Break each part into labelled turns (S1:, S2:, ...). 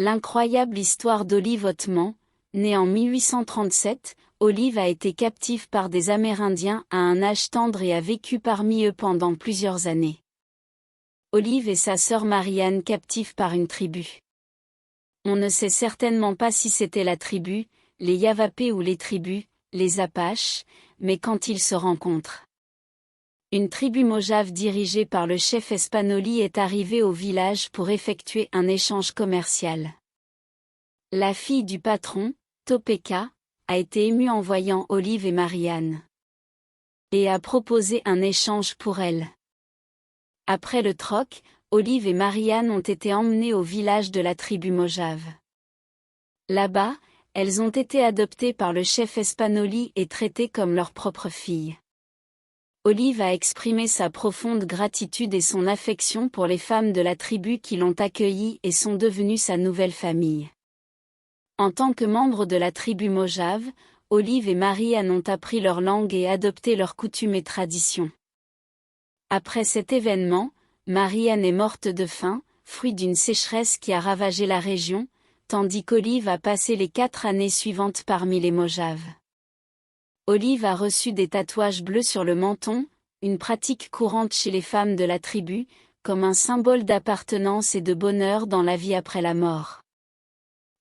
S1: L'incroyable histoire d'Olive Ottman, née en 1837, Olive a été captive par des Amérindiens à un âge tendre et a vécu parmi eux pendant plusieurs années. Olive et sa sœur Marianne captives par une tribu. On ne sait certainement pas si c'était la tribu, les Yavapés ou les tribus, les Apaches, mais quand ils se rencontrent. Une tribu Mojave dirigée par le chef Espanoli est arrivée au village pour effectuer un échange commercial. La fille du patron, Topeka, a été émue en voyant Olive et Marianne. Et a proposé un échange pour elle. Après le troc, Olive et Marianne ont été emmenées au village de la tribu Mojave. Là-bas, elles ont été adoptées par le chef Espanoli et traitées comme leur propre fille. Olive a exprimé sa profonde gratitude et son affection pour les femmes de la tribu qui l'ont accueillie et sont devenues sa nouvelle famille. En tant que membre de la tribu Mojave, Olive et Marianne ont appris leur langue et adopté leurs coutumes et traditions. Après cet événement, Marianne est morte de faim, fruit d'une sécheresse qui a ravagé la région, tandis qu'Olive a passé les 4 années suivantes parmi les Mojaves. Olive a reçu des tatouages bleus sur le menton, une pratique courante chez les femmes de la tribu, comme un symbole d'appartenance et de bonheur dans la vie après la mort.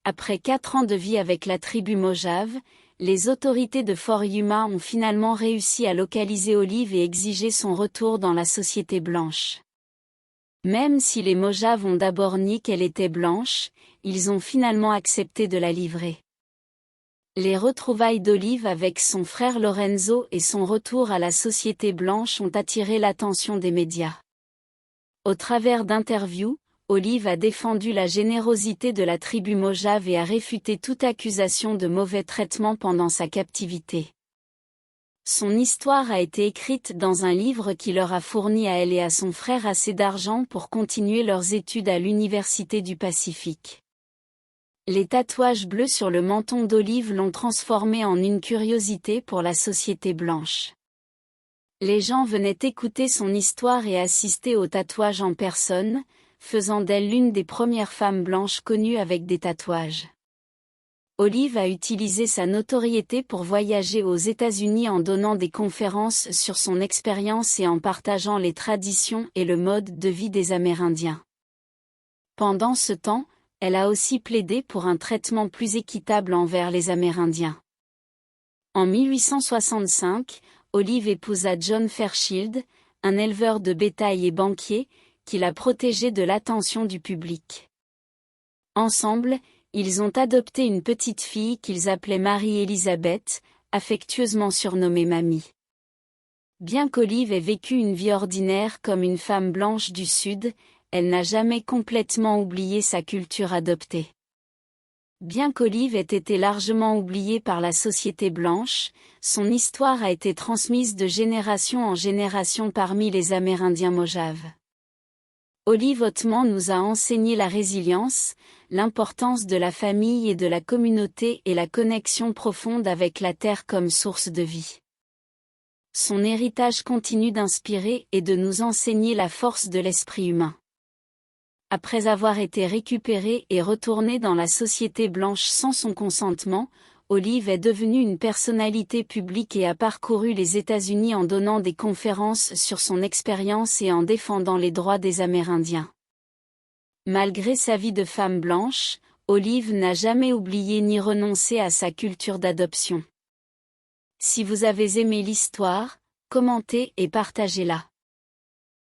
S1: Après 4 ans de vie avec la tribu Mojave, les autorités de Fort Yuma ont finalement réussi à localiser Olive et exiger son retour dans la société blanche. Même si les Mojaves ont d'abord nié qu'elle était blanche, ils ont finalement accepté de la livrer. Les retrouvailles d'Olive avec son frère Lorenzo et son retour à la société blanche ont attiré l'attention des médias. Au travers d'interviews, Olive a défendu la générosité de la tribu Mojave et a réfuté toute accusation de mauvais traitement pendant sa captivité. Son histoire a été écrite dans un livre qui leur a fourni à elle et à son frère assez d'argent pour continuer leurs études à l'Université du Pacifique. Les tatouages bleus sur le menton d'Olive l'ont transformée en une curiosité pour la société blanche. Les gens venaient écouter son histoire et assister aux tatouages en personne, faisant d'elle l'une des premières femmes blanches connues avec des tatouages. Olive a utilisé sa notoriété pour voyager aux États-Unis en donnant des conférences sur son expérience et en partageant les traditions et le mode de vie des Amérindiens. Pendant ce temps, elle a aussi plaidé pour un traitement plus équitable envers les Amérindiens. En 1865, Olive épousa John Fairchild, un éleveur de bétail et banquier, qui l'a protégée de l'attention du public. Ensemble, ils ont adopté une petite fille qu'ils appelaient Marie-Élisabeth, affectueusement surnommée Mamie. Bien qu'Olive ait vécu une vie ordinaire comme une femme blanche du Sud, elle n'a jamais complètement oublié sa culture adoptée. Bien qu'Olive ait été largement oubliée par la société blanche, son histoire a été transmise de génération en génération parmi les Amérindiens Mojaves. Olive Ottman nous a enseigné la résilience, l'importance de la famille et de la communauté et la connexion profonde avec la terre comme source de vie. Son héritage continue d'inspirer et de nous enseigner la force de l'esprit humain. Après avoir été récupérée et retournée dans la société blanche sans son consentement, Olive est devenue une personnalité publique et a parcouru les États-Unis en donnant des conférences sur son expérience et en défendant les droits des Amérindiens. Malgré sa vie de femme blanche, Olive n'a jamais oublié ni renoncé à sa culture d'adoption. Si vous avez aimé l'histoire, commentez et partagez-la.